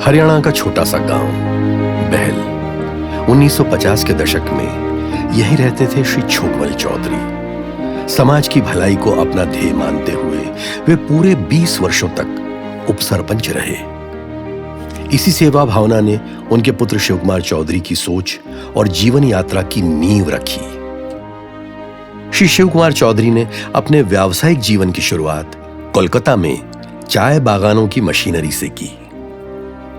हरियाणा का छोटा सा गांव बहल 1950 के दशक में यहीं रहते थे श्री छोटमल चौधरी। समाज की भलाई को अपना ध्येय मानते हुए वे पूरे 20 वर्षों तक उपसरपंच रहे। इसी सेवा भावना ने उनके पुत्र शिव कुमार चौधरी की सोच और जीवन यात्रा की नींव रखी। श्री शिव कुमार चौधरी ने अपने व्यावसायिक जीवन की शुरुआत कोलकाता में चाय बागानों की मशीनरी से की।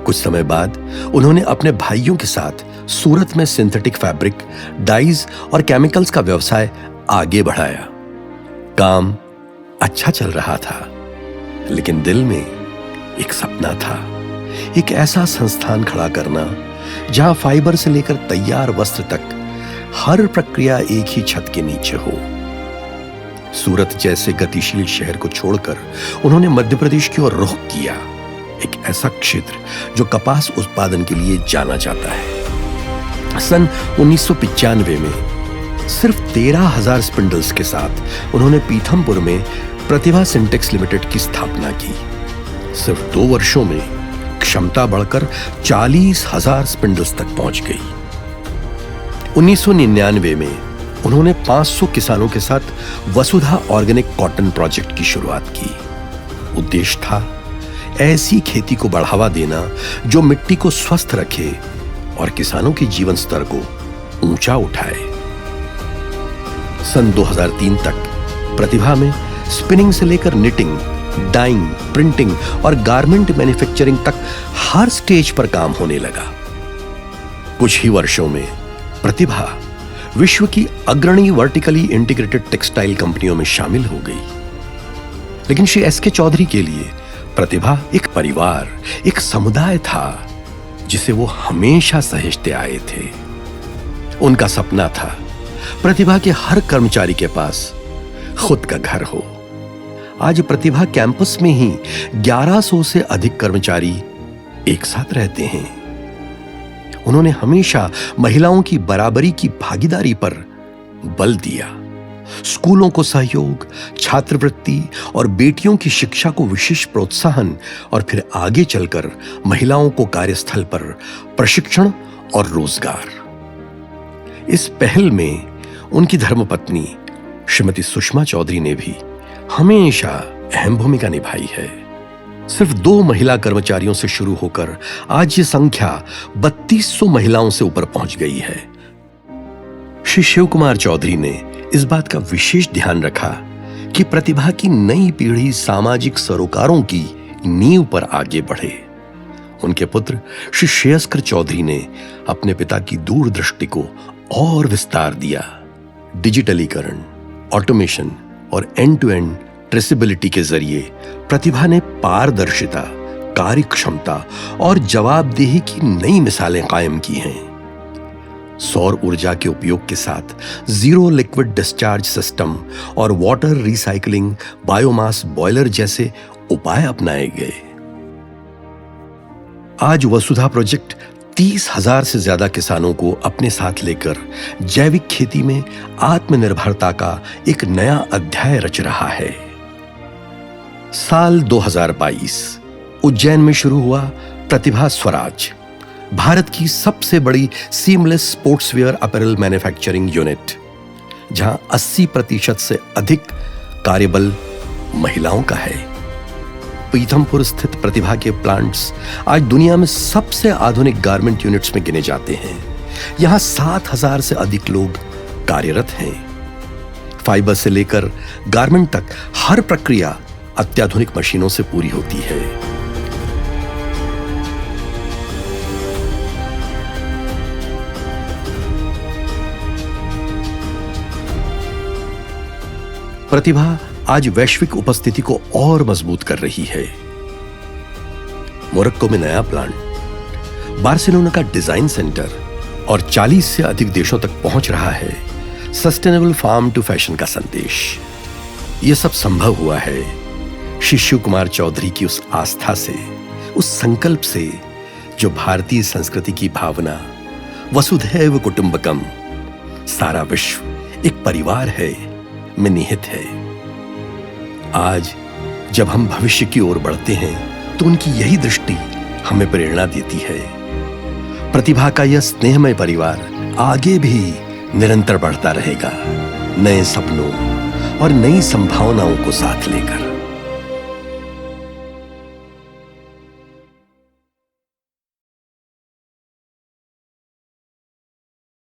कुछ समय बाद उन्होंने अपने भाइयों के साथ सूरत में सिंथेटिक फैब्रिक, डाइज और केमिकल्स का व्यवसाय आगे बढ़ाया। काम अच्छा चल रहा था, लेकिन दिल में एक सपना था, एक ऐसा संस्थान खड़ा करना जहां फाइबर से लेकर तैयार वस्त्र तक हर प्रक्रिया एक ही छत के नीचे हो। सूरत जैसे गतिशील शहर को छोड़कर उन्होंने मध्य प्रदेश की ओर रुख किया, एक ऐसा क्षेत्र जो कपास उत्पादन के लिए जाना जाता है। सन 1995 में सिर्फ 13,000 स्पिंडल्स के साथ उन्होंने पीथमपुर में प्रतिभा सिंटेक्स लिमिटेड की स्थापना की। सिर्फ 2 वर्षों में क्षमता बढ़कर 40,000 स्पिंडल्स तक पहुंच गई। 1999 में उन्होंने 500 किसानों के साथ वसुधा ऑर्गेनिक कॉटन प्रोजेक्ट की शुरुआत की। उद्देश्य था ऐसी खेती को बढ़ावा देना जो मिट्टी को स्वस्थ रखे और किसानों के जीवन स्तर को ऊंचा उठाए। सन 2003 तक प्रतिभा में स्पिनिंग से लेकर निटिंग, डाइंग, प्रिंटिंग और गारमेंट मैन्युफैक्चरिंग तक हर स्टेज पर काम होने लगा। कुछ ही वर्षों में प्रतिभा विश्व की अग्रणी वर्टिकली इंटीग्रेटेड टेक्सटाइल कंपनियों में शामिल हो गई। लेकिन श्री एस के चौधरी के लिए प्रतिभा एक परिवार, एक समुदाय था जिसे वो हमेशा सहेजते आए थे। उनका सपना था प्रतिभा के हर कर्मचारी के पास खुद का घर हो। आज प्रतिभा कैंपस में ही 1100 से अधिक कर्मचारी एक साथ रहते हैं। उन्होंने हमेशा महिलाओं की बराबरी की भागीदारी पर बल दिया। स्कूलों को सहयोग, छात्रवृत्ति और बेटियों की शिक्षा को विशेष प्रोत्साहन और फिर आगे चलकर महिलाओं को कार्यस्थल पर प्रशिक्षण और रोजगार। इस पहल में उनकी धर्मपत्नी श्रीमती सुषमा चौधरी ने भी हमेशा अहम भूमिका निभाई है। सिर्फ 2 महिला कर्मचारियों से शुरू होकर आज ये संख्या 3200 महिलाओं से ऊपर पहुंच गई है। श्री शिव कुमार चौधरी ने इस बात का विशेष ध्यान रखा कि प्रतिभा की नई पीढ़ी सामाजिक सरोकारों की नींव पर आगे बढ़े। उनके पुत्र श्री श्रेयस्कर चौधरी ने अपने पिता की दूरदृष्टि को और विस्तार दिया। डिजिटलीकरण, ऑटोमेशन और एंड टू एंड ट्रेसेबिलिटी के जरिए प्रतिभा ने पारदर्शिता, कार्यक्षमता और जवाबदेही की नई मिसालें कायम की हैं। सौर ऊर्जा के उपयोग के साथ जीरो लिक्विड डिस्चार्ज सिस्टम और वाटर रिसाइकलिंग, बायोमास बॉयलर जैसे उपाय अपनाए गए। आज वसुधा प्रोजेक्ट 30,000 से ज्यादा किसानों को अपने साथ लेकर जैविक खेती में आत्मनिर्भरता का एक नया अध्याय रच रहा है। साल 2022 उज्जैन में शुरू हुआ प्रतिभा स्वराज, भारत की सबसे बड़ी seamless sportswear apparel manufacturing unit, जहां 80% से अधिक कार्यबल महिलाओं का है। पीथमपुर स्थित प्रतिभा के प्लांट्स आज दुनिया में सबसे आधुनिक गारमेंट यूनिट्स में गिने जाते हैं। यहां 7,000 से अधिक लोग कार्यरत हैं। फाइबर से लेकर गारमेंट तक हर प्रक्रिया अत्याधुनिक मशीनों से पूरी होती है। प्रतिभा आज वैश्विक उपस्थिति को और मजबूत कर रही है। मोरक्को में नया प्लांट, बार्सिलोना का डिजाइन सेंटर और 40 से अधिक देशों तक पहुंच रहा है सस्टेनेबल फार्म टू फैशन का संदेश। यह सब संभव हुआ है श्री शिव कुमार चौधरी की उस आस्था से, उस संकल्प से जो भारतीय संस्कृति की भावना वसुधैव कुटुंबकम, सारा विश्व एक परिवार है, में निहित है। आज जब हम भविष्य की ओर बढ़ते हैं तो उनकी यही दृष्टि हमें प्रेरणा देती है। प्रतिभा का यह स्नेहमय परिवार आगे भी निरंतर बढ़ता रहेगा, नए सपनों और नई संभावनाओं को साथ लेकर।